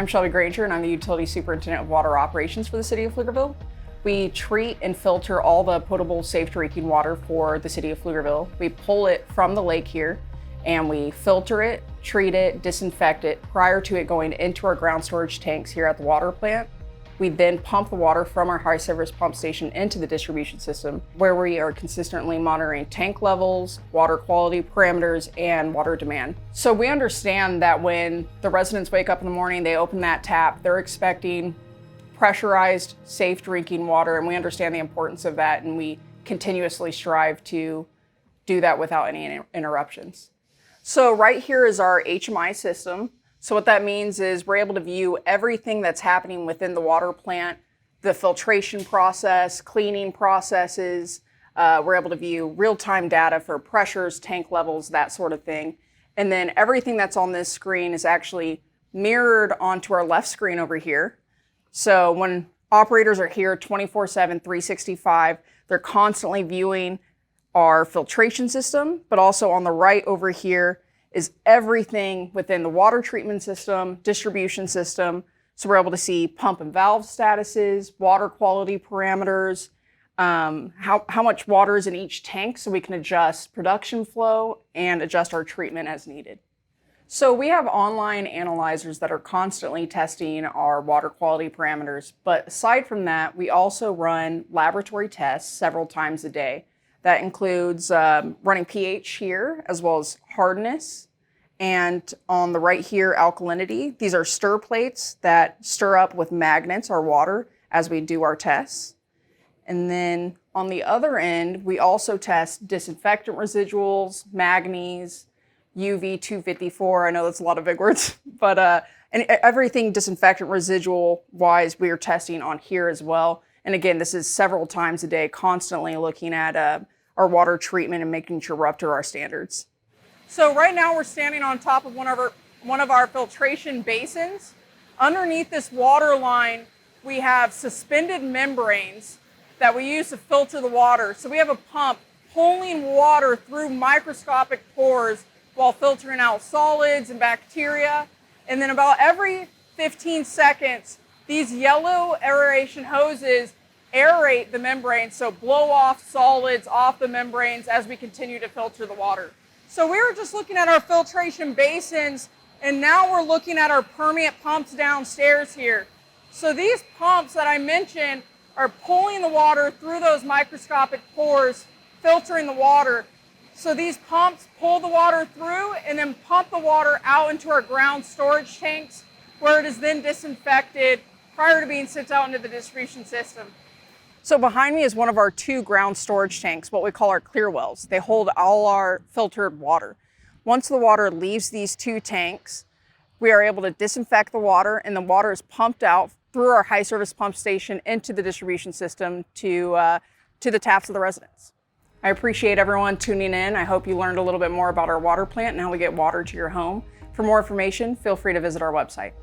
I'm Shelby Granger, and I'm the Utility Superintendent of Water Operations for the City of Pflugerville. We treat and filter all the potable, safe drinking water for the City of Pflugerville. We pull it from the lake here, and we filter it, treat it, disinfect it prior to it going into our ground storage tanks here at the water plant. We then pump the water from our high service pump station into the distribution system, where we are consistently monitoring tank levels, water quality parameters, and water demand. So we understand that when the residents wake up in the morning, they open that tap, they're expecting pressurized, safe drinking water, and we understand the importance of that, and we continuously strive to do that without any interruptions. So right here is our HMI system. So what that means is we're able to view everything that's happening within the water plant, the filtration process, cleaning processes. We're able to view real-time data for pressures, tank levels, that sort of thing. And then everything that's on this screen is actually mirrored onto our left screen over here. So when operators are here 24/7, 365, they're constantly viewing our filtration system, but also on the right over here is everything within the water treatment system, distribution system. So we're able to see pump and valve statuses, water quality parameters, how much water is in each tank so we can adjust production flow and adjust our treatment as needed. So we have online analyzers that are constantly testing our water quality parameters. But aside from that, we also run laboratory tests several times a day. That includes running pH here, as well as hardness, and on the right here, alkalinity. These are stir plates that stir up with magnets our water as we do our tests. And then on the other end, we also test disinfectant residuals, manganese, UV 254. I know that's a lot of big words, but and everything disinfectant residual wise, we are testing on here as well. And again, this is several times a day, constantly looking at our water treatment and making sure we're up to our standards. So right now we're standing on top of one of our filtration basins. Underneath this water line, we have suspended membranes that we use to filter the water. So we have a pump pulling water through microscopic pores while filtering out solids and bacteria. And then about every 15 seconds, these yellow aeration hoses aerate the membrane, so blow off solids off the membranes as we continue to filter the water. So we were just looking at our filtration basins, and now we're looking at our permeate pumps downstairs here. So these pumps that I mentioned are pulling the water through those microscopic pores, filtering the water. So these pumps pull the water through and then pump the water out into our ground storage tanks, where it is then disinfected prior to being sent out into the distribution system. So behind me is one of our 2 ground storage tanks, what we call our clear wells. They hold all our filtered water. Once the water leaves these 2 tanks, we are able to disinfect the water, and the water is pumped out through our high service pump station into the distribution system to the taps of the residents. I appreciate everyone tuning in. I hope you learned a little bit more about our water plant and how we get water to your home. For more information, feel free to visit our website.